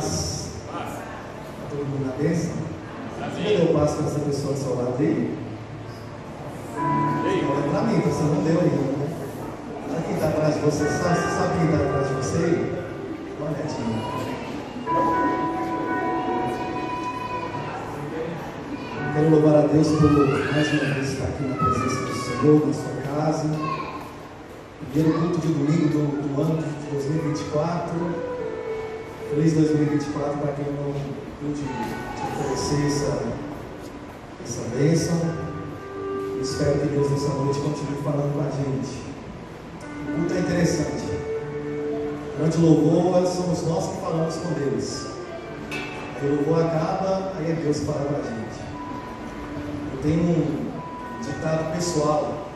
Paz. Está todo mundo na bênção? Você deu paz para essa pessoa do seu lado aí? Olha para mim, você não deu ainda, né? Sabe quem está atrás de você? Sabe quem está atrás de você? Dá uma olhadinha. Quero louvar a Deus por mais uma vez estar aqui na presença do Senhor, na sua casa. Primeiro culto de domingo do ano de 2024. Feliz 2024 para quem não pude te oferecer essa bênção. Espero que Deus nessa noite continue falando com a gente. O culto é interessante. Durante o louvor, somos nós que falamos com Deus. Aí o louvor acaba, aí é Deus que fala com a gente. Eu tenho um ditado pessoal: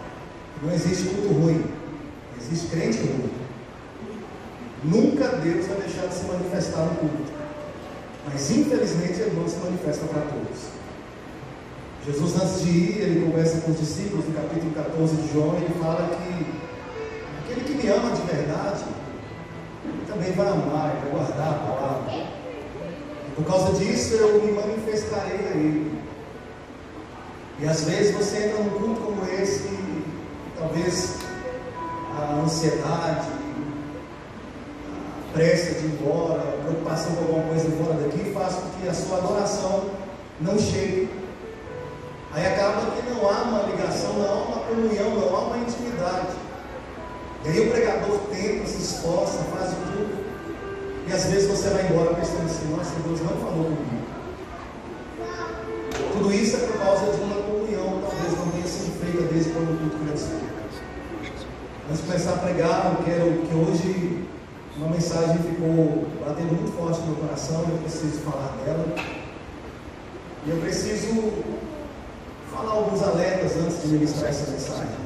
não existe culto ruim, existe crente ruim. Nunca Deus vai deixar de se manifestar no culto, mas infelizmente Ele não se manifesta para todos. Jesus, antes de ir, Ele conversa com os discípulos no capítulo 14 de João. Ele fala que aquele que me ama de verdade também vai amar, vai guardar a palavra. E por causa disso eu me manifestarei a Ele. E às vezes você entra num culto como esse e talvez a ansiedade, a pressa de ir embora, a preocupação com alguma coisa fora daqui faz com que a sua adoração não chegue. Aí acaba que não há uma ligação, não há uma comunhão, não há uma intimidade. E aí o pregador tenta, se esforça, faz de tudo, e às vezes você vai embora pensando assim: nossa, Deus não falou comigo. Tudo isso é por causa de uma comunhão, talvez não tenha sido feita desde quando o culto começou. Antes de começar a pregar, eu quero que hoje uma mensagem ficou batendo muito forte no meu coração, eu preciso falar dela. E eu preciso falar alguns alertas antes de ministrar essa mensagem.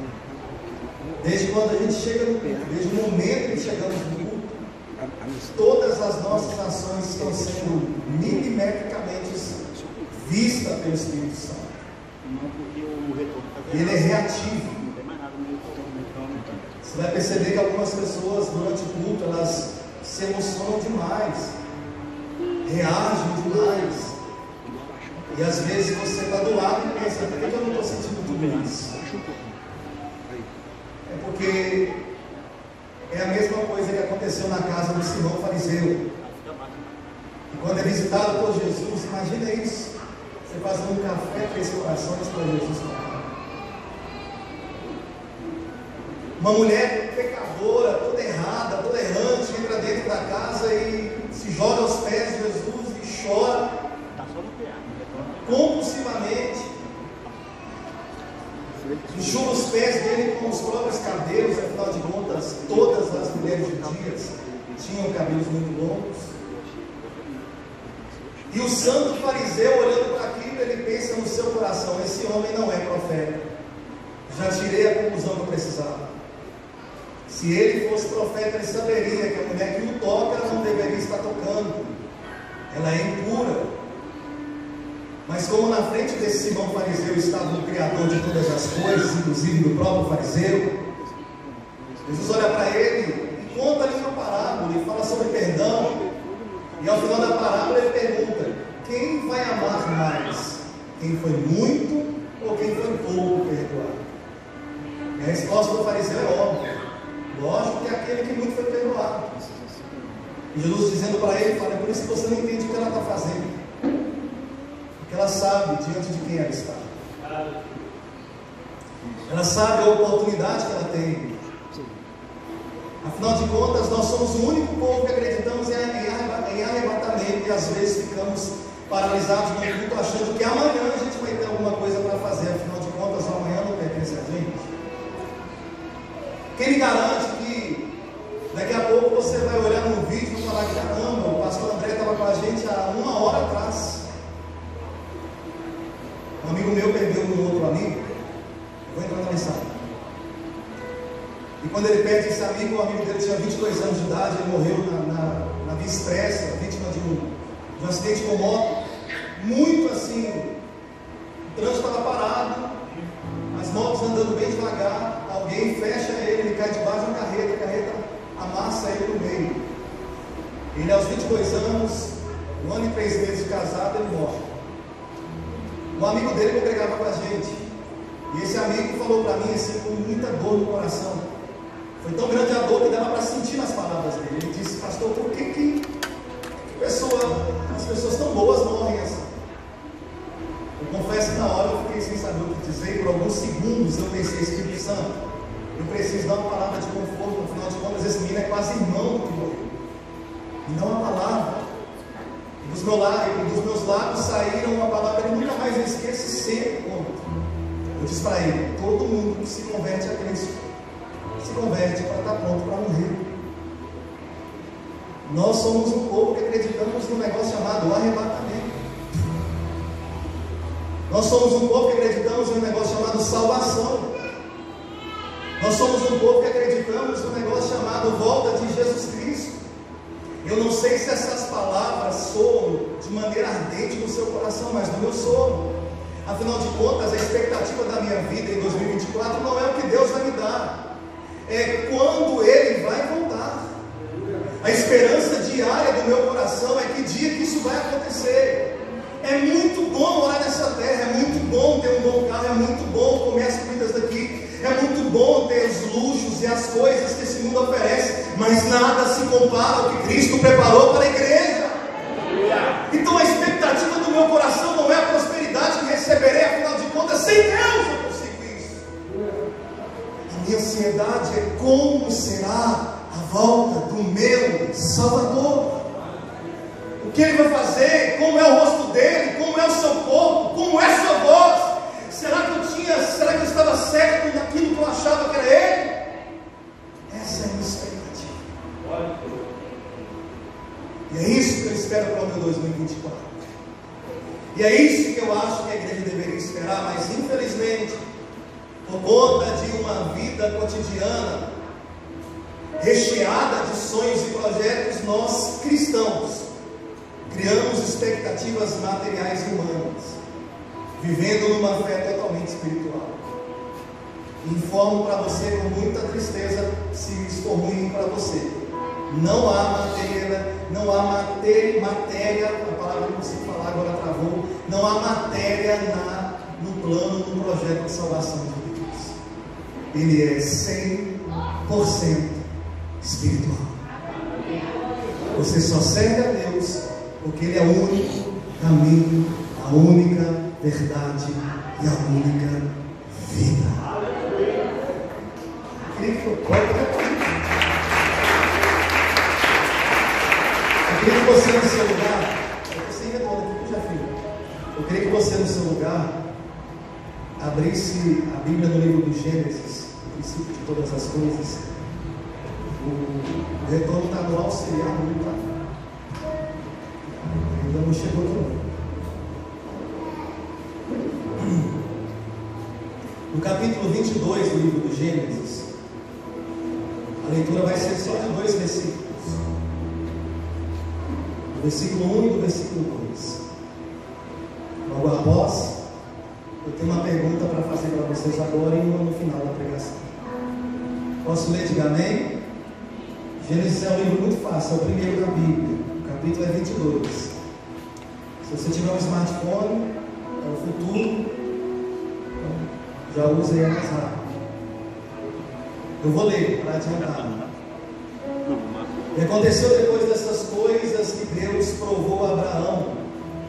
Desde quando a gente chega no culto, desde o momento que chegamos no culto, todas as nossas ações estão sendo milimetricamente vistas pelo Espírito Santo. E ele é reativo. Você vai perceber que algumas pessoas durante o culto elas se emocionam demais, reagem demais. E às vezes você está do lado e pensa: por que eu não estou sentindo tudo isso? É porque é a mesma coisa que aconteceu na casa do Simão fariseu. E quando é visitado por Jesus, imagina isso: você fazendo um café para esse corações para Jesus tomar. Uma mulher pecadora, toda errada, toda errante, entra dentro da casa e se joga aos pés de Jesus e chora compulsivamente, enxuga os pés dele com os próprios cabelos. Afinal de contas, todas as mulheres judias tinham cabelos muito longos. E o santo fariseu, olhando para aquilo, ele pensa no seu coração: esse homem não é profeta. Já tirei a conclusão que eu precisava. Se ele fosse profeta, ele saberia que a mulher que o toca não deveria estar tocando, ela é impura. Mas como na frente desse Simão fariseu estava o Criador de todas as coisas, inclusive do próprio fariseu, Jesus olha para ele e conta ali uma parábola e fala sobre perdão. E ao final da parábola ele pergunta: quem vai amar mais? Quem foi muito ou quem foi pouco perdoado? E a resposta do fariseu é óbvia: lógico que é aquele que muito foi perdoado. E Jesus dizendo para ele, fala: é por isso que você não entende o que ela está fazendo. Porque ela sabe diante de quem ela está. Ela sabe a oportunidade que ela tem. Afinal de contas, nós somos o único povo que acreditamos em arrebatamento, e às vezes ficamos paralisados no culto achando que amanhã a gente vai ter alguma coisa para fazer. Afinal de contas, amanhã não pertence a gente. Quem me garante que daqui a pouco você vai olhar no vídeo e falar: caramba, o pastor André estava com a gente há 1 hora atrás. Um amigo meu perdeu um outro amigo. Eu vou entrar na mensagem. E quando ele perde esse amigo, o amigo dele tinha 22 anos de idade. Ele morreu na via expressa, vítima de um acidente com moto. Muito assim, o trânsito estava parado, as motos andando bem devagar. Alguém fecha ele cai debaixo de uma carreta, a carreta amassa ele no meio. Ele aos 22 anos 1 ano e 3 meses de casado, ele morre. Um amigo dele congregava com a gente, e esse amigo falou para mim assim, com muita dor no coração. Foi tão grande a dor que dava para sentir nas palavras dele. Ele disse: pastor, por que as pessoas tão boas morrem assim? Eu confesso que na hora eu fiquei sem saber o que dizer. Por alguns segundos eu pensei: Espírito Santo, eu preciso dar uma palavra de conforto. No final de contas, esse menino é quase irmão que morreu, e não a palavra. E dos meus lábios saíram uma palavra que nunca mais eu esqueço, sempre conto. Eu disse para ele: todo mundo que se converte a Cristo se converte para estar pronto para morrer. Nós somos um povo que acreditamos num negócio chamado arrebatamento. Nós somos um povo que acreditamos num negócio chamado salvação. Nós somos um povo que acreditamos num negócio chamado volta de Jesus Cristo. Eu não sei se essas palavras soam de maneira ardente no seu coração, mas no meu soam. Afinal de contas, a expectativa da minha vida em 2024 não é o que Deus vai me dar, é quando Ele vai voltar. A esperança diária do meu coração é que dia que isso vai acontecer. É muito bom morar nessa terra, é muito bom ter um bom carro, é muito bom comer as comidas daqui, é muito bom ter os luxos e as coisas que esse mundo oferece, mas nada se compara ao que Cristo preparou para a igreja. Então a expectativa do meu coração não é a prosperidade que receberei, afinal de contas, sem Deus eu consigo isso. A minha ansiedade é como será a volta do meu Salvador. O que Ele vai fazer? Como é o rosto dele? Como é o seu corpo? Como é a sua voz? Será que eu estava certo naquilo que eu achava que era Ele? Essa é a minha expectativa. E é isso que eu espero para o meu 2024. E é isso que eu acho que a igreja deveria esperar, mas infelizmente, por conta de uma vida cotidiana recheada de sonhos e projetos, nós cristãos criamos expectativas materiais e humanas, vivendo numa fé totalmente espiritual. Informo para você com muita tristeza, se isso for ruim para você, não há matéria, a palavra que eu consigo falar agora travou, não há matéria no plano, no projeto de salvação de Deus. Ele é 100% espiritual. Você só serve a Deus porque Ele é o único caminho, a única verdade e a única vida. Eu queria que você no seu lugar, eu queria que você no seu lugar abrisse a Bíblia no livro do Gênesis, o princípio de todas as coisas. O retorno está no auxiliar, não está? Ainda não chegou aqui. No capítulo 22 do livro do Gênesis, a leitura vai ser só de 2 versículos. Do versículo 1 e do versículo 2. Logo após, eu tenho uma pergunta para fazer para vocês agora e uma no final da pregação. Posso ler? Diga amém. Gênesis é um livro muito fácil, é o primeiro da Bíblia. O capítulo é 22. Se você tiver um smartphone, é o futuro, já use aí mais rápido. Eu vou ler para adiantar. E aconteceu depois dessas coisas que Deus provou a Abraão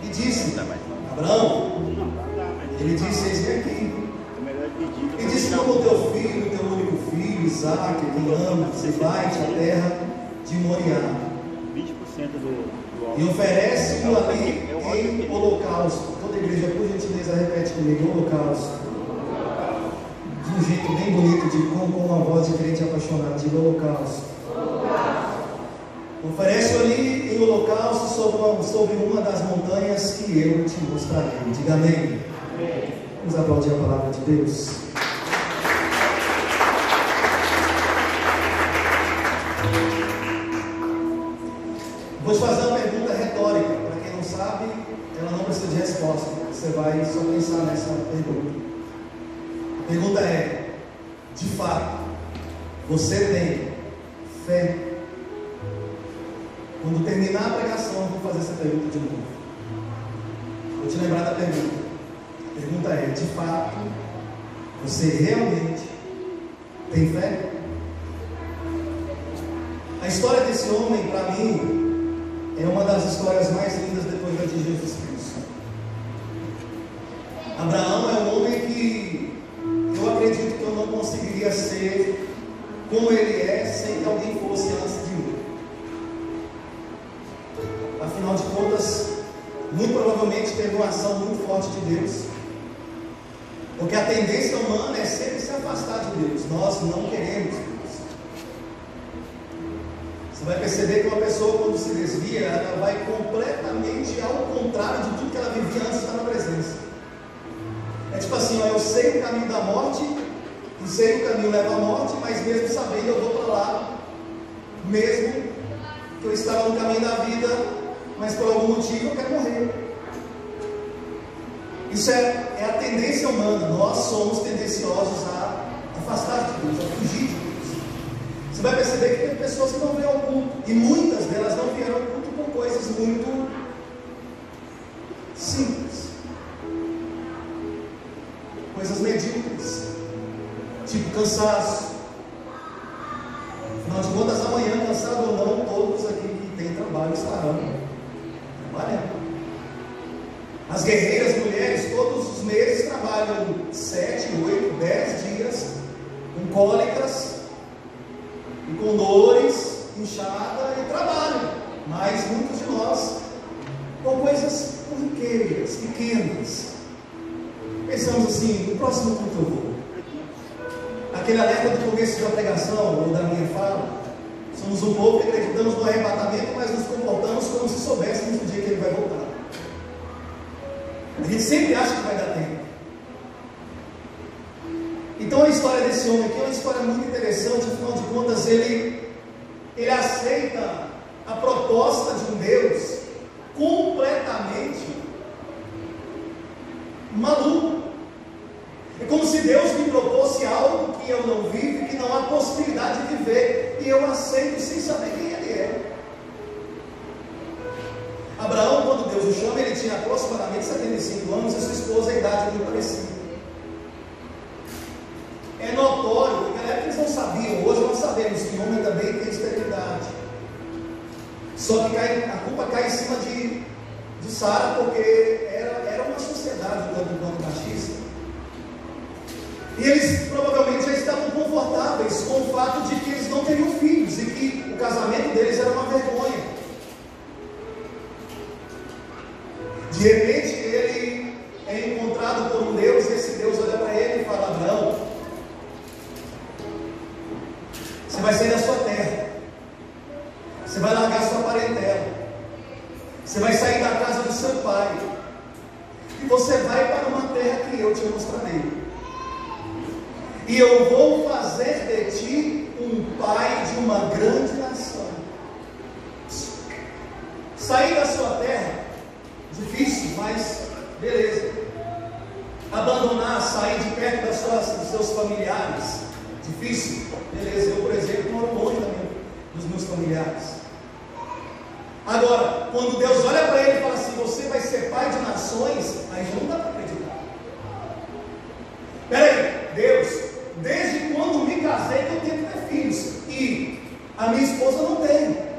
e disse: Abraão, ele disse: eis-me aqui. E disse: como o teu filho, teu único filho, Isaque, quem amas, e vai-te à terra de Moriá. 20% e oferece-o ali em holocausto. Toda a igreja, por gentileza, repete comigo: holocausto. De um jeito bem bonito, com uma voz de crente apaixonado, de holocausto. Oferece ali em holocausto sobre uma das montanhas que eu te mostrarei. Diga amém. Vamos aplaudir a palavra de Deus. Vou te fazer uma pergunta retórica. Para quem não sabe, ela não precisa de resposta. Você vai só pensar nessa pergunta. A pergunta é: de fato, você tem fé? Quando terminar a pregação, eu vou fazer essa pergunta de novo. Vou te lembrar da pergunta. A pergunta é: de fato, você realmente tem fé? A história desse homem, para mim, é uma das histórias mais lindas depois da de Jesus Cristo. Abraão é um homem que eu acredito que eu não conseguiria ser como ele é sem que alguém fosse antes de mim. Afinal de contas, muito provavelmente teve uma ação muito forte de Deus, porque a tendência humana é sempre se afastar de Deus. Nós não queremos Deus. Você vai perceber que uma pessoa, quando se desvia, ela vai completamente ao contrário de tudo que ela vivia antes de estar na presença. É tipo assim, ó, eu sei o caminho da morte, e sei que o caminho leva à morte, mas mesmo sabendo eu vou para lá, mesmo que eu estava no caminho da vida, mas por algum motivo eu quero morrer. Isso é a tendência humana. Nós somos tendenciosos a afastar de Deus, a fugir de Deus. Você vai perceber que tem pessoas que não vêm ao culto, e muitas delas não vieram ao culto por coisas muito simples, coisas medíocres, tipo cansaço. Afinal de contas, amanhã, cansado ou não, todos aqui que têm trabalho estarão trabalhando. As guerreiras mulheres, todos os meses trabalham 7, 8, 10 dias, com cólicas, e com dores, inchada, e trabalham. Mas muitos de nós, com coisas corriqueiras, pequenas, pensamos assim: no próximo culto eu vou. Aquele alerta do começo da pregação, ou da minha fala: somos um povo que acreditamos no arrebatamento, mas nos comportamos como se soubéssemos o dia que ele vai voltar. A gente sempre acha que vai dar tempo. Então a história desse homem aqui é uma história muito interessante. Afinal de contas, ele aceita a proposta de um Deus completamente maluco. É como se Deus me propôs algo que eu não vivo, que não há possibilidade de viver, e eu aceito sem saber quem ele é. Abraão, quando Deus o chama, ele tinha aproximadamente 75 anos, e sua esposa, a idade muito parecida. É notório, porque naquela época eles não sabiam, hoje nós sabemos que o homem também tem esterilidade. Só que a culpa cai em cima de Sara, porque era uma sociedade do bando machista. E eles provavelmente já estavam confortáveis com o fato de que eles não teriam filhos, e que o casamento deles era uma vergonha. De repente ele é encontrado por um Deus, e esse Deus olha para ele e fala: Abraão, você vai sair da sua terra, você vai largar sua parentela, você vai sair da casa do seu pai, e você vai para uma terra que eu te mostrarei, e eu vou fazer de ti um pai de uma grande nação. Sair da sua terra, difícil, mas beleza. Abandonar, sair de perto dos seus familiares, difícil, beleza. Eu, por exemplo, moro longe dos meus familiares. Agora, quando Deus olha para ele e fala assim: você vai ser pai de nações, aí já não dá para acreditar. Peraí, Deus, desde quando me casei que eu tenho que ter filhos, e a minha esposa não tem.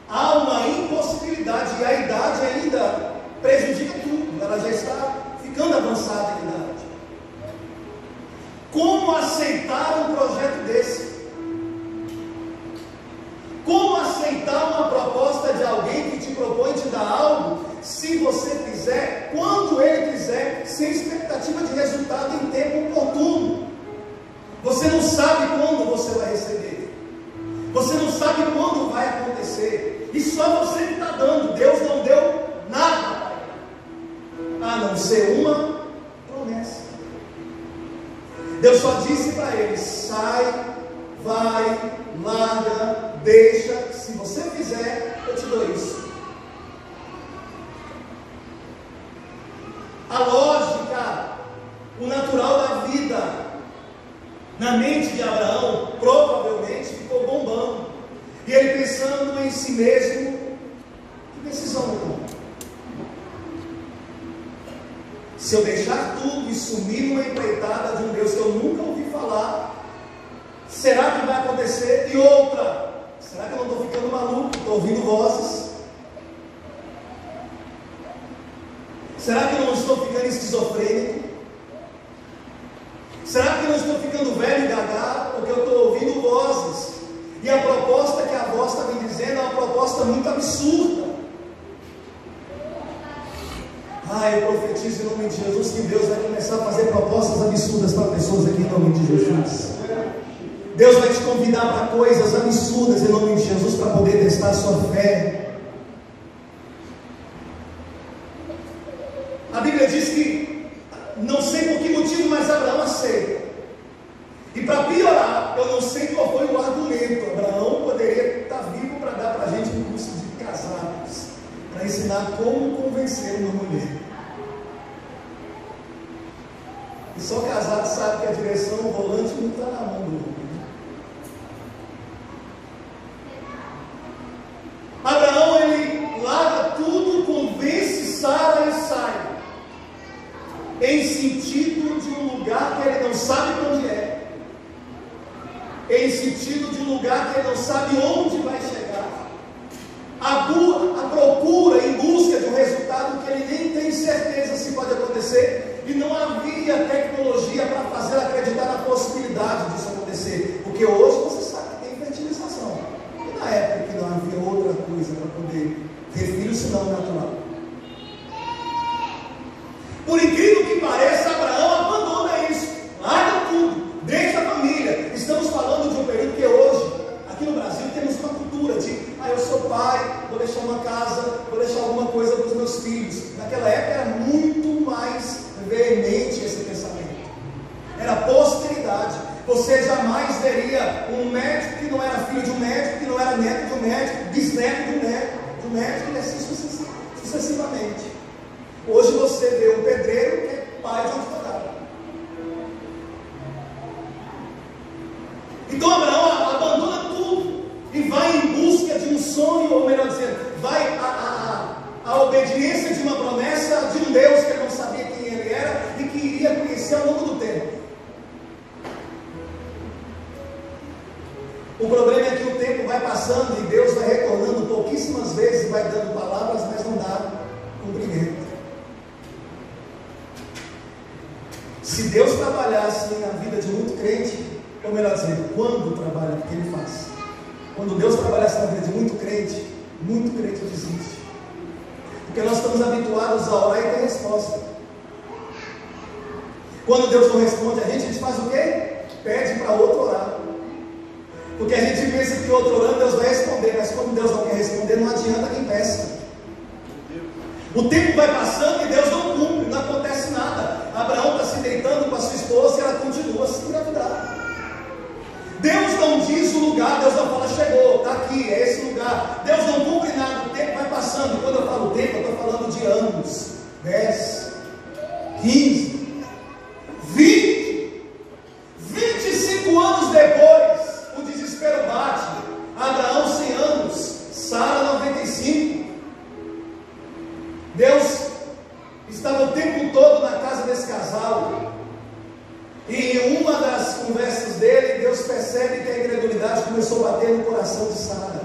Há uma impossibilidade, e a idade ainda prejudica tudo. Ela já está ficando avançada em idade. Como aceitar um projeto desse? Como aceitar uma proposta de alguém que te propõe te dar algo, se você quiser, quando ele quiser, sem expectativa de resultado em tempo oportuno? Você não sabe quando você vai receber, você não sabe quando vai acontecer, e só você que está dando. Deus não deu nada, a não ser uma promessa. Deus só disse para ele: sai, vai, larga, deixa, se você fizer, eu te dou isso. A lógica, o natural da vida, na mente de Abraão, provavelmente ficou bombando, e ele pensando em si mesmo: que decisão eu tomo? Se eu deixar tudo e sumir numa empreitada de um Deus que eu nunca ouvi falar, será que vai acontecer? E outra, será que eu não estou ficando maluco? Estou ouvindo vozes? Será que eu não estou ficando esquizofrênico? Será que eu não estou ficando velho e gaga? Porque eu estou ouvindo vozes. E a proposta que a voz está me dizendo é uma proposta muito absurda. Eu profetizo em nome de Jesus que Deus vai começar a fazer propostas absurdas para pessoas aqui em nome de Jesus. Deus vai te convidar para coisas absurdas em nome de Jesus para poder testar a sua fé. A Bíblia diz que, não sei por que motivo, mas Abraão aceita. E para piorar, eu não sei qual foi o argumento. Abraão poderia estar vivo para dar para a gente um curso de casados, para ensinar como convencer uma mulher. E só casado sabe que a direção, o volante não está na mão do homem. Abraão, ele larga tudo, convence Sara e sai, em sentido de um lugar que ele não sabe para onde é, em sentido de um lugar que ele não sabe onde vai chegar, a procura em busca de um resultado que ele nem tem certeza se pode acontecer, e não havia tecnologia para fazer acreditar na possibilidade disso acontecer, porque hoje você sabe que tem fertilização, e na época que não havia outra coisa para poder ter filhos senão natural. Por incrível que pareça, Abraão abandona isso, larga tudo, deixa a família. Estamos falando de um período que hoje, aqui no Brasil, temos uma cultura de eu sou pai, vou deixar uma casa, vou deixar alguma coisa para os meus filhos. Naquela época era muito mais veemente esse pensamento, era posteridade. Você jamais veria um médico que não era filho de um médico, que não era neto de um médico, bisneto de um médico, e assim sucessivamente. Hoje você vê um pedreiro que é pai de um advogado. Então Abraão abandona tudo e vai em busca de um sonho, ou melhor dizendo, vai a obediência de uma promessa de um Deus que ele não sabia quem ele era e que iria conhecer ao longo do tempo. O problema é que o tempo vai passando e Deus vai retornando pouquíssimas vezes, vai dando palavras, mas não dá cumprimento. Se Deus trabalhasse na vida de muito crente, ou melhor dizendo, quando trabalha, porque ele faz. Quando Deus trabalhasse na vida de muito crente desiste. Porque nós estamos habituados a orar e ter resposta. Quando Deus não responde a gente faz o quê? Pede para outro orar. Porque a gente pensa que outro orando Deus vai responder, mas como Deus não quer responder, não adianta quem peça. O tempo vai passando e Deus não cumpre, não acontece nada. Abraão está se deitando com a sua esposa e ela continua a se engravidar. Deus não diz o lugar, Deus não fala, chegou, está aqui, é esse lugar. Deus não cumpre nada, o tempo vai passando. E quando eu falo tempo, eu estou falando de anos, 10, 15, 20, 25 anos depois, o desespero bate. Abraão 100 anos, Sara 95. Deus estava o tempo todo na casa desse casal, e em uma das conversas dele, Deus percebe que a incredulidade começou a bater no coração de Sara,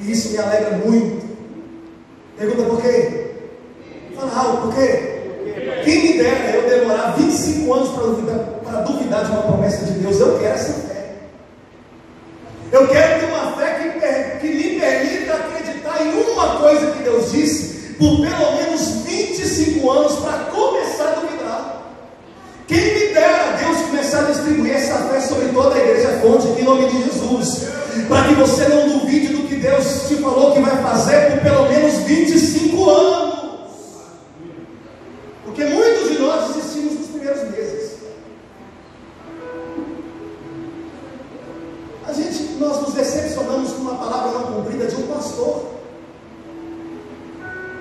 e isso me alegra muito. Pergunta por quê? Fala algo, por quê? Quem me dera eu demorar 25 anos para duvidar de uma promessa de Deus. Eu quero essa fé. Eu quero ter uma fé que me permita acreditar em uma coisa que Deus disse por pelo menos 25 anos para começar a duvidar. Quem me dera Deus começar a distribuir essa fé sobre toda a igreja Fonte, em nome de Jesus, para que você não duvide do que Deus te falou que vai fazer por pelo menos 25 anos. Porque muitos de nós desistimos nos primeiros meses. Nós nos decepcionamos com uma palavra não cumprida de um pastor.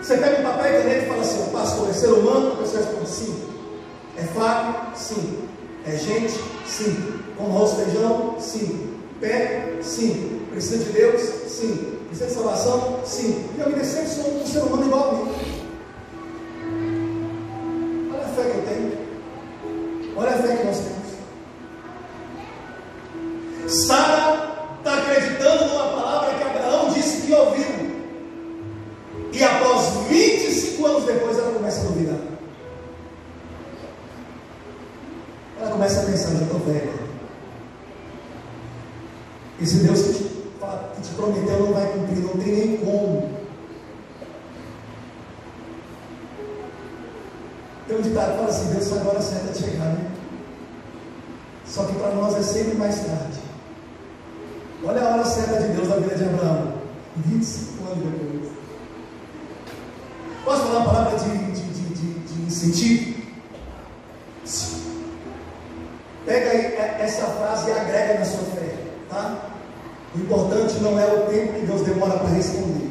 Você pega um papel e caneta e fala assim: o pastor é ser humano? A pessoa responde sim. É falho? Sim. É gente? Sim. Come arroz e feijão? Sim. Peca? Sim. Precisa de Deus? Sim. Precisa de salvação? Sim. E eu me decepciono com um ser humano igual a mim. Olha a fé que eu tenho. E após 25 anos depois ela começa a duvidar. Ela começa a pensar, já estou velha. Esse Deus que te prometeu não vai cumprir, não tem nem como. Tem um ditado que fala assim: Deus agora a certa de chegar, né? Só que para nós é sempre mais tarde. Olha a hora certa de Deus na vida de Abraão, 25 anos depois. Posso falar uma palavra de incentivo? Sim. Pega aí essa frase e agrega na sua fé, tá? O importante não é o tempo que Deus demora para responder.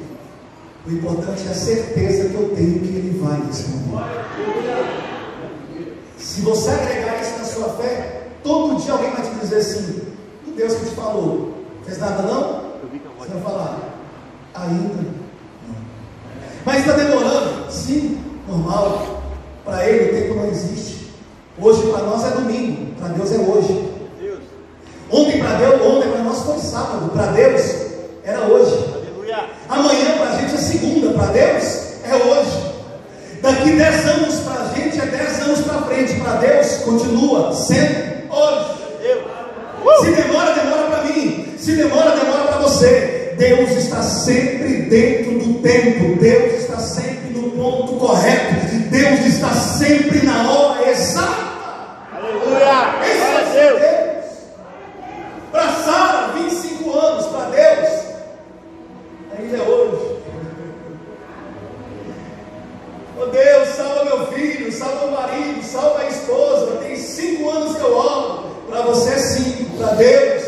O importante é a certeza que eu tenho que Ele vai responder. Se você agregar isso na sua fé, todo dia alguém vai te dizer assim: o Deus que te falou, fez nada não? Você vai falar: ainda não. Mas está demorando? Sim, normal. Para Ele o tempo não existe. Hoje para nós é domingo, para Deus é hoje. Ontem para nós foi sábado, para Deus era hoje. Amanhã para a gente é segunda, para Deus é hoje. Daqui 10 anos para a gente é 10 anos para frente, para Deus continua sendo hoje. Se demora, demora para mim. Se demora, demora para você. Deus está sempre dentro do tempo. Deus está sempre no ponto correto. Deus está sempre na hora exata. Aleluia! Esse é Deus. Para Sara, 25 anos, para Deus ainda é hoje. Oh Deus, salva meu filho, salva meu marido, salva a esposa. Tem 5 anos que eu oro. Para você é 5, para Deus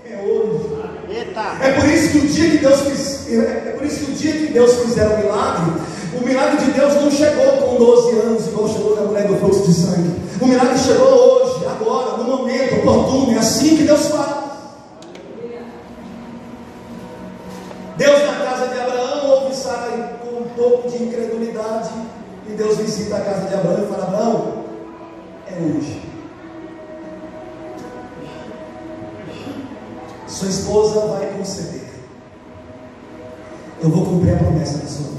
é hoje. Eita. É por isso que o dia que Deus fizer o milagre de Deus não chegou com 12 anos, igual chegou na mulher do fluxo de sangue. O milagre chegou hoje, agora, no momento oportuno. É assim que Deus faz. Deus, na casa de Abraão, ouve Sara com um pouco de incredulidade, e Deus visita a casa de Abraão e fala: Abraão, é hoje. Sua esposa vai conceber. Eu vou cumprir a promessa da sua vida.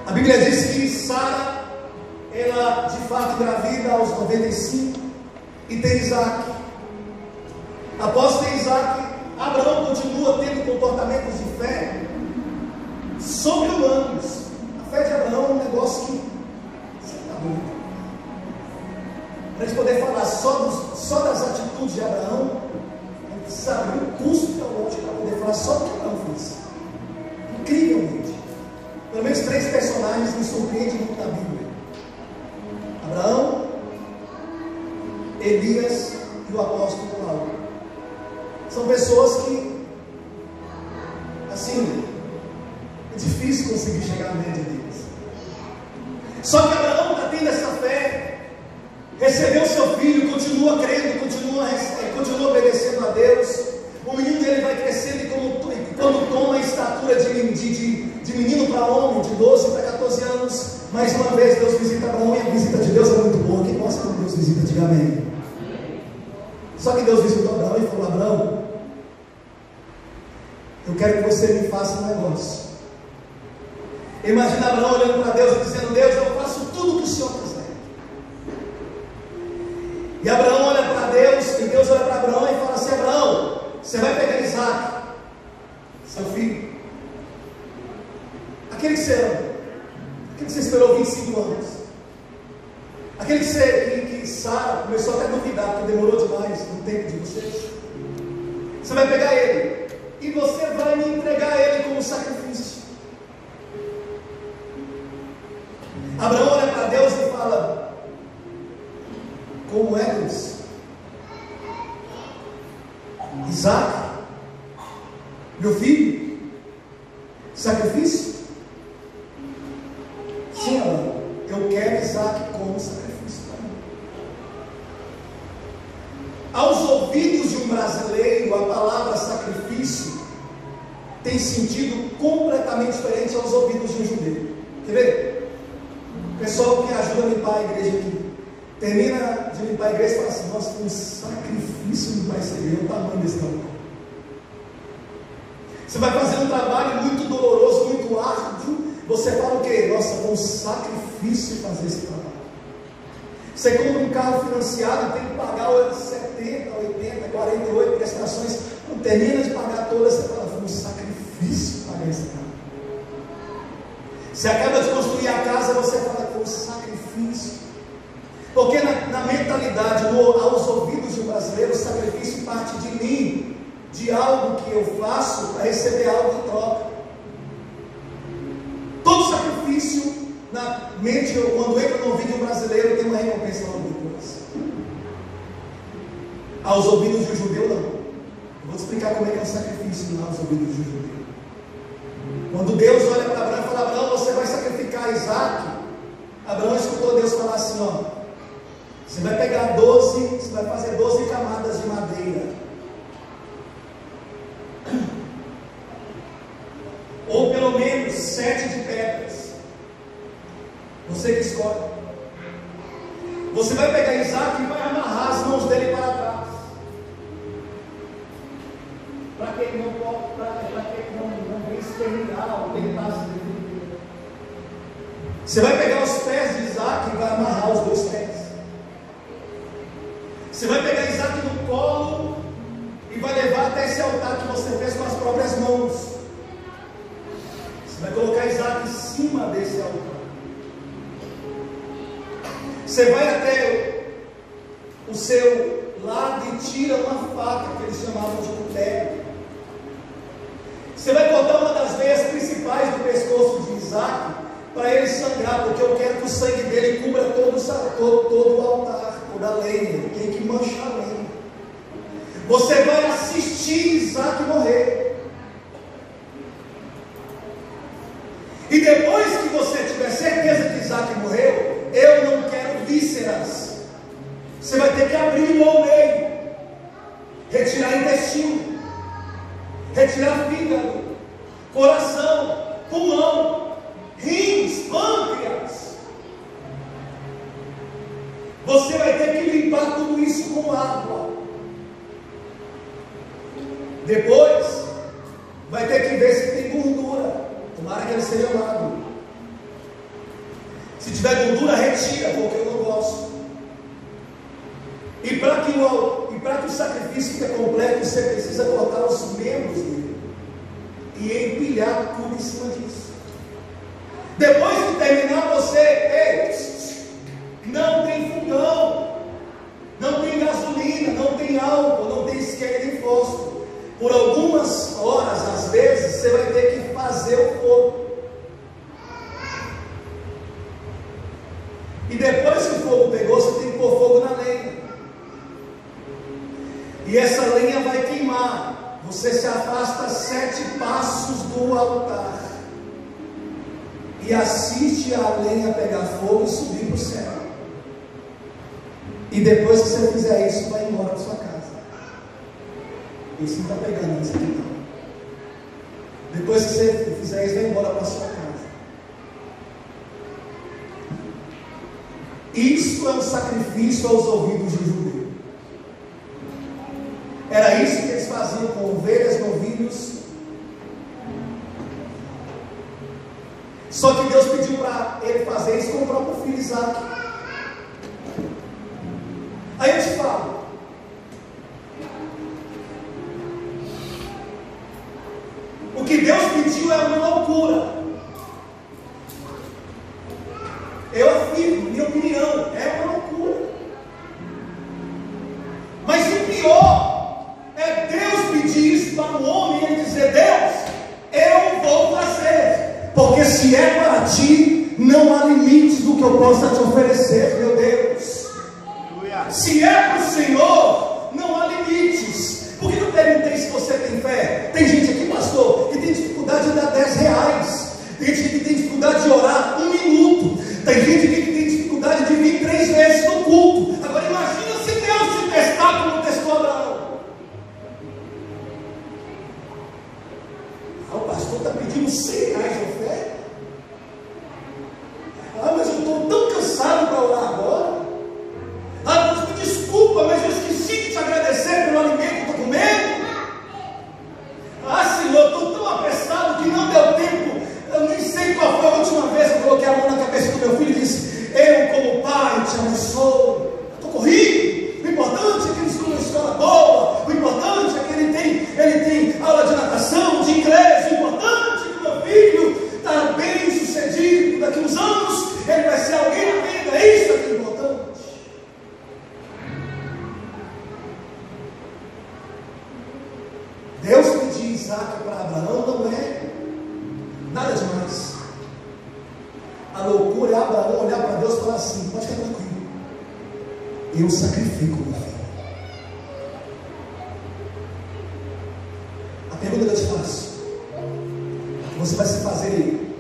A Bíblia diz que Sara, ela de fato engravida aos 95 e tem Isaac. Após ter Isaac, Abraão continua tendo comportamentos de fé sobre-humanos. A fé de Abraão é um negócio que você está doido. Para a gente poder falar só das atitudes de Abraão, a gente sabe o custo teológico para poder falar só do que Abraão fez. Incrivelmente. Pelo menos 3 personagens me surpreendem muito na Bíblia: Abraão, Elias e o apóstolo Paulo. São pessoas que, assim, é difícil conseguir chegar à média deles. Só que Abraão está tendo essa fé, recebeu seu filho, continua crendo, continua obedecendo a Deus. O menino dele vai crescendo e quando toma a estatura de menino para homem, de 12 para 14 anos, mais uma vez Deus visita Abraão, e a visita de Deus é muito boa. Quem gosta quando Deus visita, diga amém. Só que Deus visitou Abraão e falou: Abraão, eu quero que você me faça um negócio. Imagina Abraão olhando para Deus e dizendo: Deus, eu faço tudo o que o Senhor quiser. E Abraão olha para Deus, e Deus olha para Abraão e fala assim: Abraão, você vai pegar Isaac, seu filho, aquele que você ama, aquele que você esperou 25 anos, aquele que Sara começou até a duvidar, porque demorou demais no tempo de vocês. Você vai pegar ele e você vai me entregar ele como sacrifício. Abraão olha para Deus e fala: como é, Deus? Isaac, meu filho, sacrifício? Sim, Abraão, eu quero Isaac como sacrifício para mim. Aos ouvidos de um brasileiro, a palavra sacrifício tem sentido completamente diferente aos ouvidos de um judeu. Quer ver? O pessoal que ajuda a limpar a igreja aqui, termina de limpar a igreja e fala assim: nossa, foi um sacrifício limpar essa igreja, o tamanho desse tamanho. Você vai fazer um trabalho muito doloroso você fala o quê? Nossa, foi um sacrifício fazer esse trabalho. Você compra um carro financiado e tem que pagar 70, 80, 48 prestações. Quando termina de pagar todas, você fala, foi um sacrifício pagar esse carro. Você acaba de construir a casa, você fala, foi um sacrifício. Porque na mentalidade, aos ouvidos de um brasileiro, o sacrifício parte de mim, de algo que eu faço para receber algo em troca. Todo sacrifício na mente, quando entra no ouvido de um brasileiro, tem uma recompensa logo depois. Aos ouvidos de um judeu, não. Eu vou te explicar como é que é um sacrifício aos ouvidos de um judeu. Quando Deus olha para Abraão e fala, Abraão, você vai sacrificar Isaac. Abraão escutou Deus falar assim, ó, você vai pegar 12, você vai fazer 12 camadas de madeira. Ou pelo menos 7 de pedras. Você que escolhe. Você vai pegar Isaac e vai amarrar as mãos dele para trás. Para que ele não venha exterminar o que ele está se defendendo. Você vai pegar os pés de Isaac e vai amarrar os 2 pés. Você vai pegar Isaac no colo e vai levar até esse altar que você fez com as próprias mãos. Você vai colocar Isaac em cima desse altar. Você vai até o seu lado e tira uma faca que eles chamavam de cutelo. Você vai cortar uma das veias principais do pescoço de Isaac para ele sangrar, porque eu quero que o sangue dele cubra todo o altar, toda a lenha, tem que manchar a lenha. Você vai assistir Isaac morrer. E depois que você tiver certeza que Isaac morreu, eu não quero vísceras. Você vai ter que abrir o meio, retirar intestino, retirar fígado, coração, pulmão, rins, pâncreas. Você vai ter que limpar tudo isso com água. Depois vai ter que ver se tem gordura. Tomara que ele seja magro. Se tiver gordura, retira, porque eu não gosto. E para que o sacrifício fique completo, você precisa cortar os membros dele e empilhar tudo em cima disso. Depois que terminar, você, não tem fogão, não tem gasolina, não tem álcool, não tem isqueiro nem fósforo. Por algumas horas, às vezes, você vai ter que fazer o fogo. E depois que o fogo pegou, você tem que pôr fogo na lenha. E essa lenha vai queimar. Você se afasta 7 passos do altar e assiste a lenha pegar fogo e subir para o céu. E depois que você fizer isso, vai embora para sua casa. Isso não está pegando, isso aqui não. Depois que você fizer isso, vai embora para sua casa. Isso é um sacrifício aos ouvidos de judeu. Era isso que eles faziam com ovelhas, novilhos. Só que Deus pediu para ele fazer isso com o próprio filho Isaac. Aí eu te falo, o que Deus pediu é uma loucura. Eu afirmo, minha opinião, é uma loucura. Mas o pior é Deus pedir isso para o homem e ele dizer: Deus, eu vou fazer, porque se é para ti, não há limites do que eu possa te oferecer, meu Deus. Se é para o Senhor, não há limites. Por que eu perguntei se você tem fé? Tem gente aqui, pastor, que tem dificuldade de dar R$10. Tem gente que tem dificuldade de orar 1 minuto. Tem gente que tem dificuldade de vir 3 vezes no culto. Agora imagina se Deus te testar como testou Abraão. O pastor está pedindo R$100 de oferta. Mas eu estou tão cansado para orar agora. Deus, me desculpa, mas eu esqueci de te agradecer pelo alimento que eu estou comendo. Senhor, estou tão apressado que não deu tempo. Eu nem sei A loucura é Abraão olhar para Deus e falar assim: pode ficar tranquilo, eu sacrifico meu filho. A pergunta que eu te faço, que você vai se fazer aí: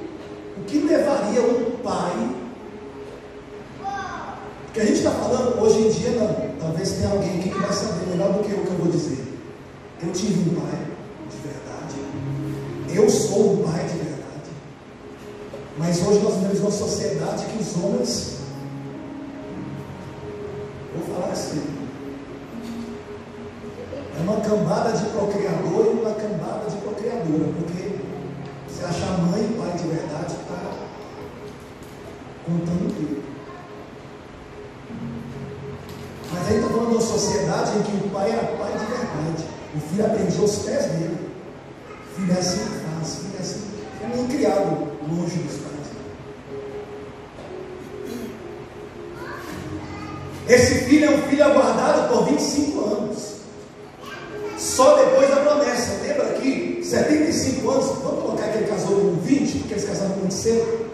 o que levaria um pai? Porque a gente está falando hoje em dia, não. Talvez tenha alguém aqui que vai saber melhor do que eu vou dizer. Eu tive um pai de verdade. Eu sou um pai de verdade. Mas hoje nós vivemos uma sociedade que os homens, vou falar assim, é uma cambada de procriador e uma cambada de procriadora. Porque você achar mãe e pai de verdade está contando tudo. Mas aí está falando de uma sociedade em que o pai era pai de verdade. O filho aprendia aos pés dele. O filho é assim que faz, o filho é assim. É meio criado longe dos pais. Esse filho é um filho aguardado por 25 anos. Só depois da promessa. Lembra aqui? 75 anos. Vamos colocar que ele casou com 20, porque eles casaram muito cedo.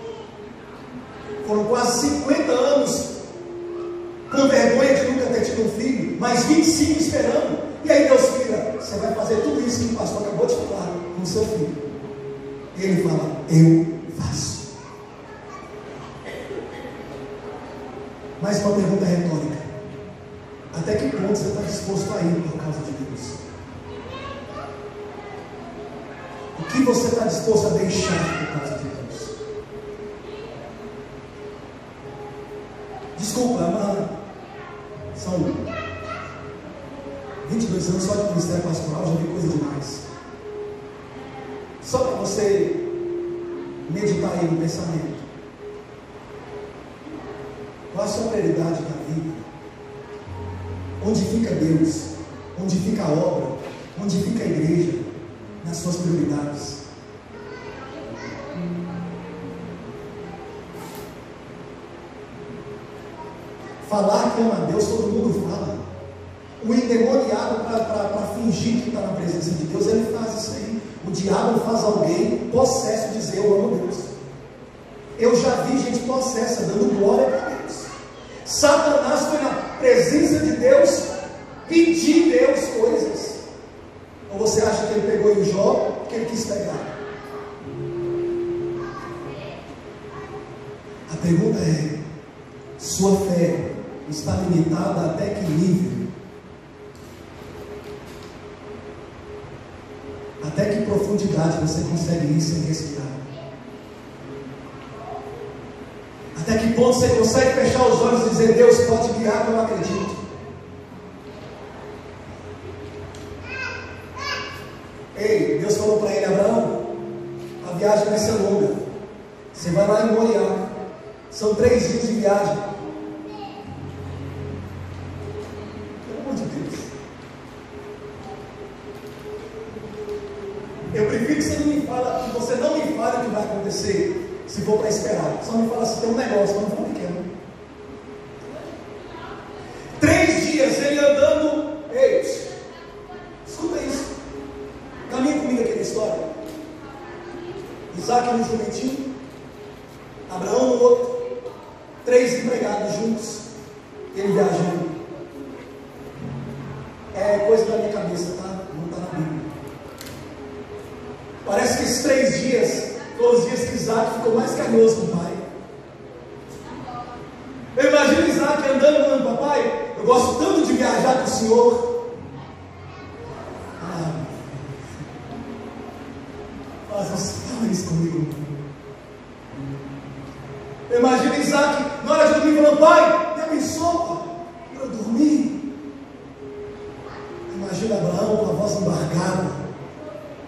Foram quase 50 anos com vergonha de nunca ter tido um filho, mais 25 esperando. E aí Deus, filha, você vai fazer tudo isso que o pastor acabou de falar com o seu filho. E ele fala: eu faço. Mais uma pergunta retórica: até que ponto você está disposto a ir por causa de Deus? O que você está disposto a deixar por causa de Deus? Desculpa, mas são 22 anos só de ministério pastoral, já vi coisa demais. Só para você meditar aí no pensamento. Qual a sua prioridade na vida? Onde fica Deus? Onde fica a obra? Onde fica a igreja? Nas suas prioridades. Falar que ama a Deus, todo mundo fala. O endemoniado, para fingir que está na presença de Deus, ele faz isso aí. O diabo faz alguém possesso dizer: eu amo Deus. Eu já vi gente possessa dando glória para Deus. Satanás foi na presença de Deus pedir Deus coisas. Ou você acha que ele pegou em Jó porque ele quis pegar? A pergunta é: sua fé está limitada até que nível? Até que profundidade você consegue ir sem respirar? Até que ponto você consegue fechar os olhos e dizer: Deus pode guiar, eu não acredito? Ei, Deus falou para ele: Abraão, a viagem vai ser longa. Você vai lá em Moriá. São 3 dias de viagem. Pelo amor de Deus. Eu prefiro que você não me fale, que você não me fale o que vai acontecer. Se for para esperar, só me fala assim: tem um negócio, mas não for pequeno. 3 dias ele andando. Ei, escuta isso. Caminha comigo aqui na história. Isaac no jumentinho, Abraão no outro, 3 empregados juntos, ele viajando. É coisa da minha cabeça, tá? Não está na Bíblia. Parece que esses 3 dias foram os dias que Isaac ficou mais carinhoso com o pai. Eu imagino Isaac andando e falando: papai, eu gosto tanto de viajar com o senhor. Fala isso comigo. Eu imagino Isaac na hora de dormir falando: pai, me abençoa para eu dormir. Imagina Abraão com a voz embargada,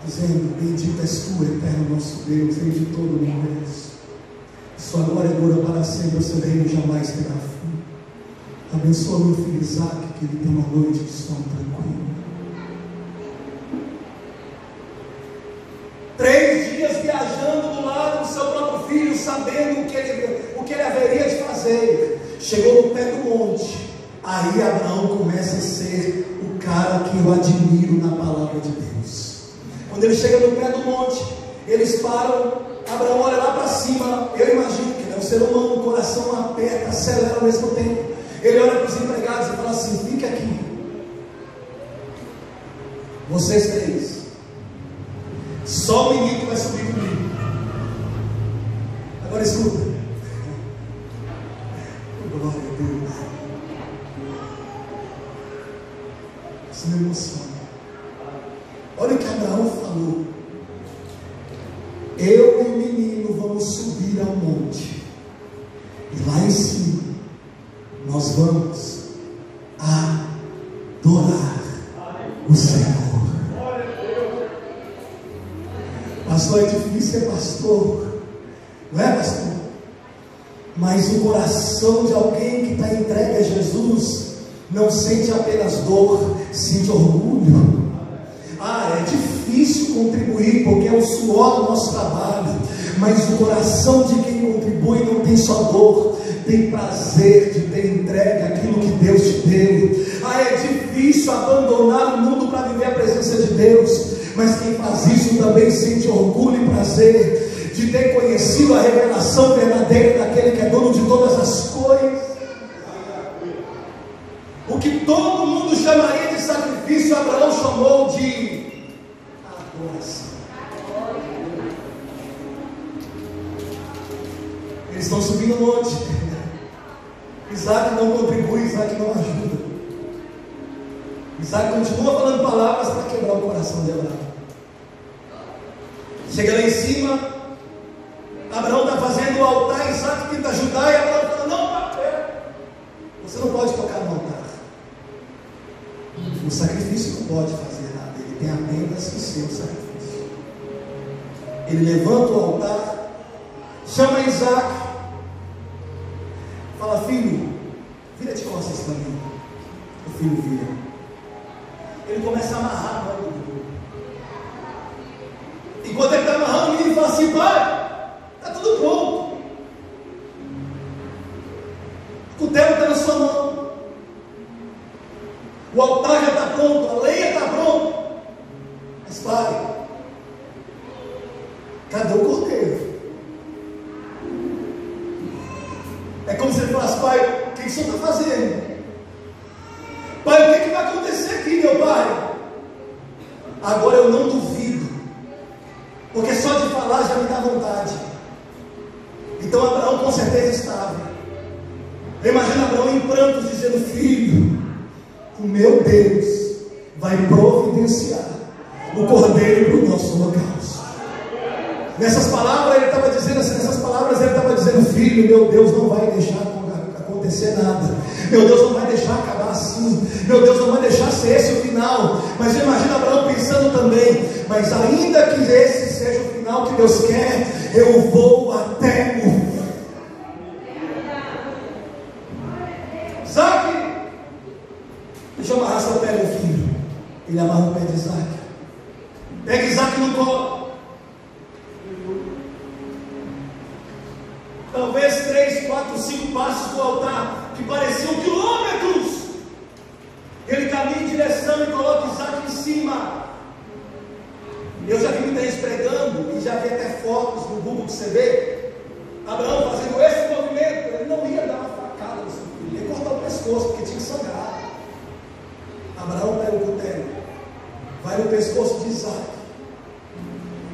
dizendo: bendito és tu, eterno nosso Deus, Rei de todo o universo. Sua glória dura para sempre, o seu reino jamais terá fim. Abençoa meu filho Isaac, que ele tenha uma noite de sono tranquilo. 3 dias viajando do lado do seu próprio filho, sabendo o que ele haveria de fazer. Chegou no pé do monte. Aí Abraão começa a ser o cara que eu admiro na palavra de Deus. Quando ele chega no pé do monte, eles param. Abraão olha lá para cima. Eu imagino que deve ser ser humano, o coração aperta, acelera ao mesmo tempo. Ele olha para os empregados e fala assim: fica aqui, vocês três, só o menino que vai subir comigo. Agora escuta, glória a Deus, isso me emociona. Olha o que Abraão falou: eu e o menino vamos subir ao monte, e lá em cima nós vamos adorar o Senhor. Pastor, é difícil ser pastor, não é, pastor? Mas o coração de alguém que está entregue a Jesus não sente apenas dor, sente orgulho. É difícil contribuir porque é o suor do nosso trabalho, mas o coração de quem contribui não tem só dor, tem prazer de ter entregue aquilo que Deus te deu. É difícil abandonar o mundo para viver a presença de Deus, mas quem faz isso também sente orgulho e prazer de ter conhecido a revelação verdadeira daquele que é dono de todas as coisas. O que todo mundo chamaria de sacrifício, Abraão chamou de adoração. Eles estão subindo o monte. Isaac não contribui, Isaac não ajuda. Isaac continua falando palavras para quebrar o coração de Abraão. Chega lá em cima, Abraão está fazendo o altar, Isaac tenta ajudar, e Abraão fala: não, você não pode tocar no altar. O sacrifício não pode fazer nada, ele tem apenas que ser o sacrifício. Ele levanta o altar, chama Isaac, fala: filho, vira de costas para mim. O filho vira. Ele começa a amarrar a mão do menino. Enquanto ele está amarrando, o menino fala assim: pai, está tudo pronto, o cutelo está na sua mão, o altar já está pronto, a lenha está pronta, mas pai, cadê o cordeiro? É como se ele falasse: pai, o que o senhor está fazendo? Pai, o que vai acontecer aqui, meu pai? Agora eu não duvido, porque só de falar já me dá vontade. Então Abraão com certeza estava. Eu imagino Abraão em prantos dizendo: filho, o meu Deus vai providenciar o cordeiro para o nosso holocausto. Nessas palavras ele estava dizendo assim, filho, meu Deus não vai deixar acontecer nada, meu Deus não vai deixar acabar assim, meu Deus não vai deixar ser esse o final. Mas eu imagino Abraão pensando também: mas ainda que esse seja o final que Deus quer, eu vou até o fim. Isaac, deixa eu amarrar seu pé, meu filho. Ele amarra o pé de Isaac, pega Isaac no colo. Talvez 3, 4, 5 passos do altar, que pareciam quilômetros, ele caminha em direção e coloca Isaac em cima. Eu já vi muita gente pregando, e já vi até fotos no Google que você vê Abraão fazendo esse movimento. Ele não ia dar uma facada no seu filho, ele ia cortar o pescoço, porque tinha que sangrar. Abraão pega o cutelo, vai no pescoço de Isaac.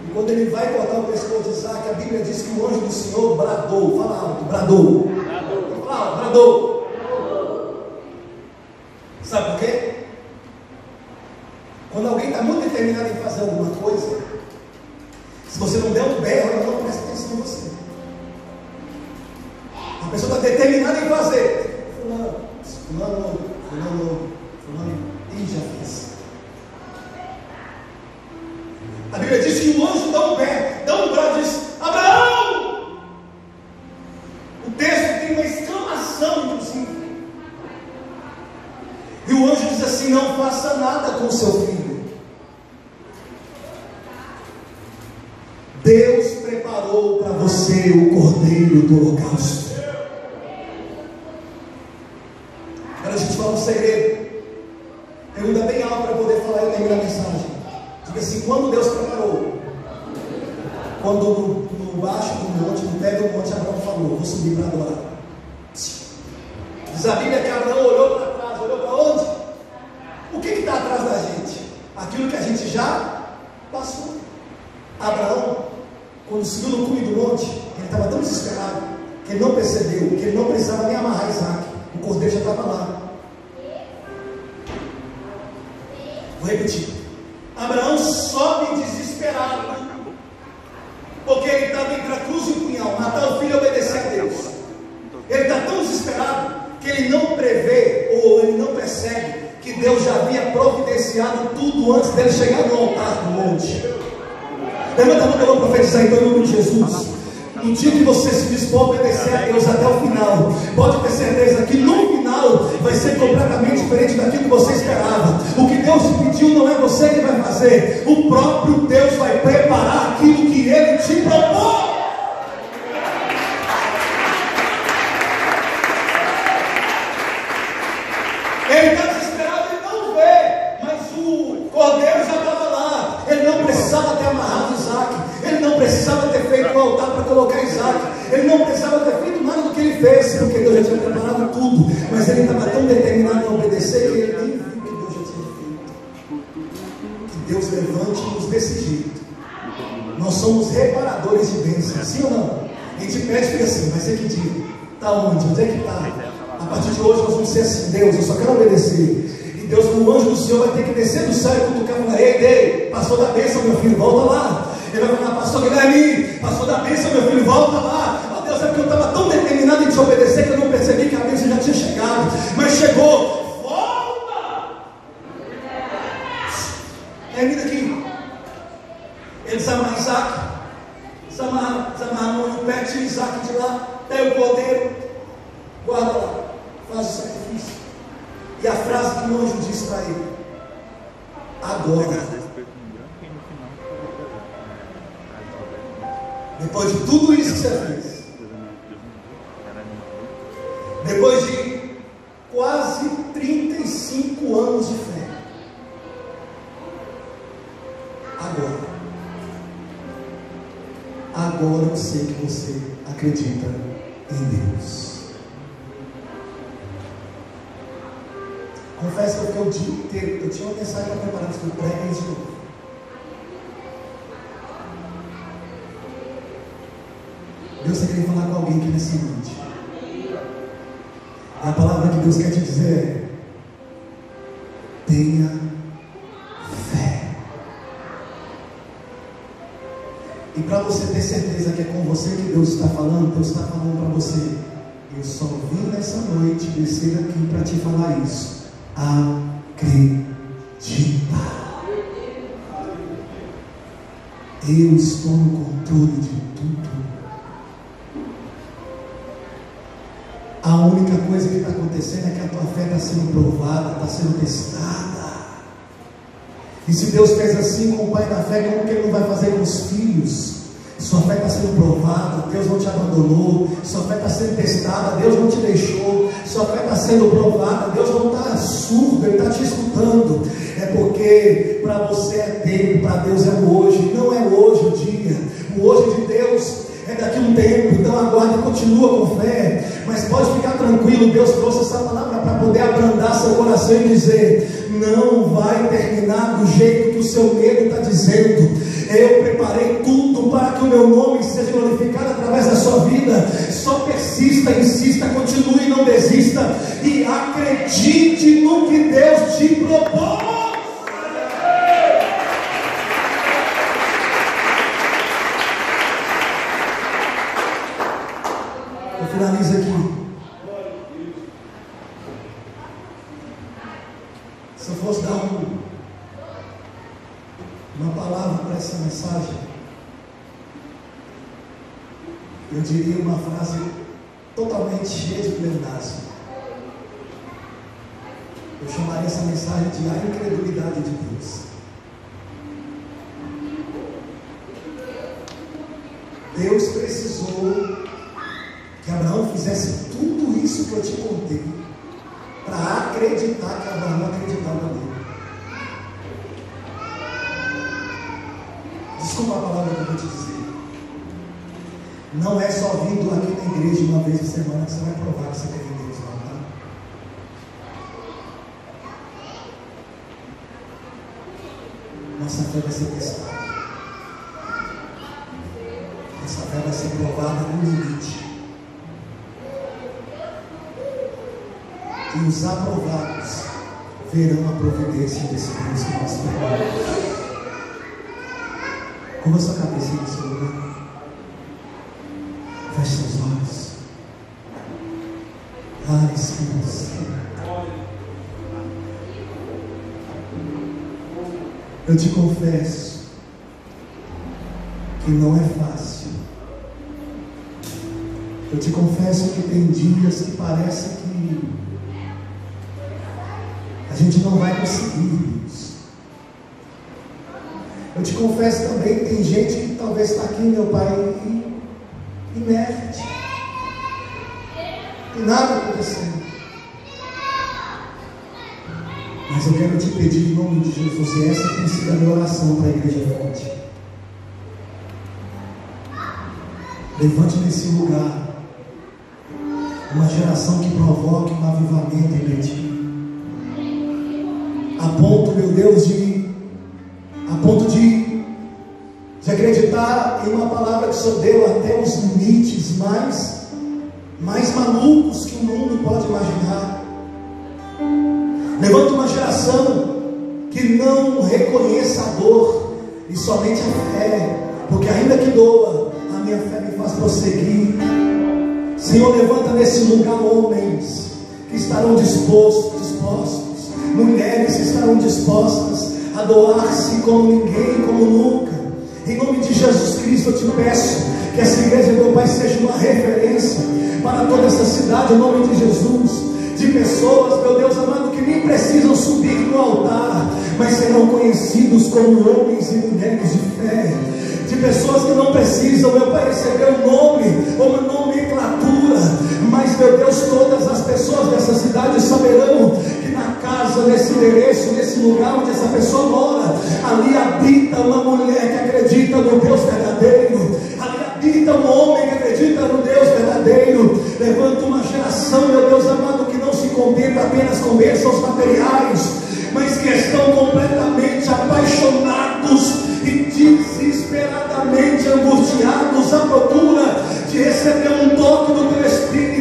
E quando ele vai cortar o pescoço de Isaac, a Bíblia diz que o anjo do Senhor bradou. Fala alto: bradou. Fala alto: bradou. Sabe por quê? Quando alguém está muito determinado em fazer alguma coisa, se você não der um berro, ela não presta atenção em você. A pessoa está determinada em fazer. Fulano, e já fez. A Bíblia diz que o anjo dá um pé, dá um brado e diz: Abraão! O texto tem uma exclamação, inclusive. E o anjo diz assim: não faça nada com o seu filho. Deus preparou para você o cordeiro do holocausto. Agora a gente fala um segredo. Pergunta bem alto para poder falar e lembrar a mensagem. Diga assim: quando Deus preparou? Quando no baixo do monte, no pé do monte, Abraão falou: vou subir para adorar. Diz a Bíblia que Abraão olhou para trás, olhou para onde? O que está atrás da gente? Aquilo que a gente já passou. Abraão, quando subiu no cume do monte, ele estava tão desesperado que ele não percebeu que ele não precisava nem amarrar Isaac, o cordeiro já estava lá. Vou repetir. Abraão sobe desesperado, porque ele estava entre a cruz e o punhal, matar o filho e obedecer a Deus. Ele está tão desesperado que ele não prevê, ou ele não percebe que Deus já havia providenciado tudo antes dele chegar no altar do monte. Levanta a mão que eu vou profetizar então em nome de Jesus. No dia que você se dispor a obedecer a Deus até o final, pode ter certeza que no final vai ser completamente diferente daquilo que você esperava. O que Deus te pediu não é você que vai fazer, o próprio Deus vai preparar aquilo que Ele te propôs. Ele está desesperado, ele não vê, mas o cordeiro já estava lá. Ele não precisava ter amarrado Isaac, ele não precisava ter feito um altar para colocar Isaac, ele não precisava ter feito nada do que ele fez, porque Deus já tinha preparado tudo. Mas ele estava tão determinado a obedecer que ele nem viu que Deus já tinha feito. Que Deus levante-nos desse jeito. Nós somos reparadores de bênçãos, sim ou não? A gente pede e fica assim, mas é que dia? Está onde? Onde é que está? A partir de hoje nós vamos ser assim, Deus, eu só quero obedecer. E Deus, o anjo do Senhor, vai ter que descer do céu e cutucar na areia. Ei, passou da bênção, meu filho, volta lá. Ele vai falar, pastor Guilherme, passou da bênção, meu filho, volta lá. Oh Deus, é porque eu estava tão determinado em te obedecer que eu não percebi que a bênção já tinha chegado. Mas chegou, volta. Termina aqui. Ele desamarra Isaac, desamarra a mão e o pé, tira Isaac de lá, pega o cordeiro, guarda lá, faz o sacrifício. E a frase que o anjo disse para ele: agora, depois de tudo isso que você fez, depois de quase 35 anos de fé, agora eu sei que você acredita em Deus. Confesso que eu fiquei o dia inteiro, eu tinha uma mensagem para preparar, mas fui prega de novo. Deus está querendo falar com alguém aqui nessa noite. E a palavra que Deus quer te dizer é: tenha fé. E para você ter certeza que é com você que Deus está falando, Deus está falando para você: eu só vim nessa noite descer aqui para te falar isso. Acredita. Eu estou no controle de tudo. A única coisa que está acontecendo é que a tua fé está sendo provada, está sendo testada. E se Deus fez assim com o pai da fé, como que Ele não vai fazer com os filhos? Sua fé está sendo provada, Deus não te abandonou. Sua fé está sendo testada, Deus não te deixou. Sua fé está sendo provada, Deus não está surdo, Ele está te escutando. É porque para você é tempo, para Deus é o hoje. Não é hoje o dia, o hoje de Deus é daqui a um tempo. Então aguarde e continua com fé. Mas pode ficar tranquilo, Deus trouxe essa palavra para poder abrandar seu coração e dizer: não vai terminar do jeito que o seu medo está dizendo. Eu preparei tudo para que o meu nome seja glorificado através da sua vida. Só persista, insista, continue, não desista. E acredite no que Deus te propôs. Eu finalizo aqui. Se eu fosse dar uma palavra para essa mensagem, eu diria uma frase totalmente cheia de pleonasmo. Eu chamaria essa mensagem de a incredulidade de Deus. Deus precisou que Abraão fizesse tudo isso que eu te contei para acreditar que Abraão acreditava nele. Desculpa a palavra que eu vou te dizer. Não é só vindo aqui na igreja uma vez por semana que você vai provar que você crê em Deus, não, tá? Nossa fé vai ser testada. Nossa fé vai ser provada no limite. E os aprovados verão a providência desse Deus que nós pregamos. Curva sua cabeça nesse lugar. Feche seus olhos. Ai, Senhor. Eu te confesso que não é fácil. Eu te confesso que tem dias que parece que a gente não vai conseguir, Deus. Eu te confesso também que tem gente que talvez está aqui, meu Pai, inerte, e nada acontecendo. Mas eu quero te pedir em nome de Jesus, e essa tem sido a minha oração para a Igreja Fonte. Levante nesse lugar uma geração que provoque um avivamento em ti. A ponto, meu Deus, de acreditar em uma palavra que o Senhor deu até os limites mais malucos que o mundo pode imaginar. Levanta uma geração que não reconheça a dor e somente a fé, porque ainda que doa, a minha fé me faz prosseguir. Senhor, levanta nesse lugar homens que estarão dispostos, mulheres que estarão dispostas a doar-se como ninguém, como nunca. Em nome de Jesus Cristo eu te peço que essa igreja, meu Pai, seja uma referência para toda essa cidade, em nome de Jesus. De pessoas, meu Deus amado, que nem precisam subir no altar, mas serão conhecidos como homens e mulheres de fé. De pessoas que não precisam, meu Pai, receber um nome ou uma nomenclatura, mas, meu Deus, todas as pessoas dessa cidade saberão que na casa, nesse endereço, nesse lugar onde essa pessoa mora, ali habita uma mulher que acredita no Deus verdadeiro, ali habita um homem que acredita no Deus verdadeiro. Levanta uma geração, meu Deus amado, que não se contenta apenas com bênçãos materiais, mas que estão completamente apaixonados e desesperadamente angustiados à procura de receber um toque do teu Espírito.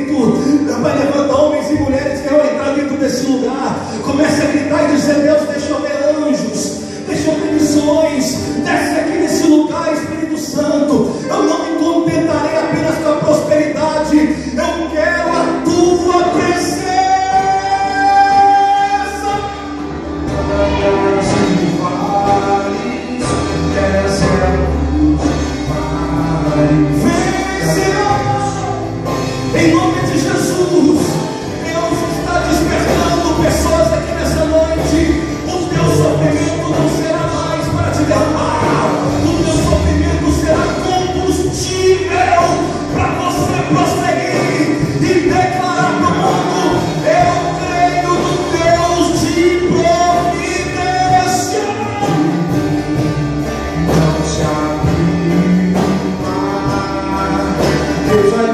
Vai levantar homens e mulheres que vão entrar dentro desse lugar, comece a gritar e dizer: Deus, deixa eu ver anjos, deixa eu ver visões, desce aqui nesse lugar, Espírito Santo. Eu não me contentarei apenas com a prosperidade, eu quero a tua presença. Vem, Senhor, em nome de Jesus. Deus está despertando pessoas aqui nessa noite. O teu sofrimento não será mais para te derrubar, o teu sofrimento será combustível para você prosseguir e declarar para o mundo: eu creio no Deus de providência. Não se abre, Deus vai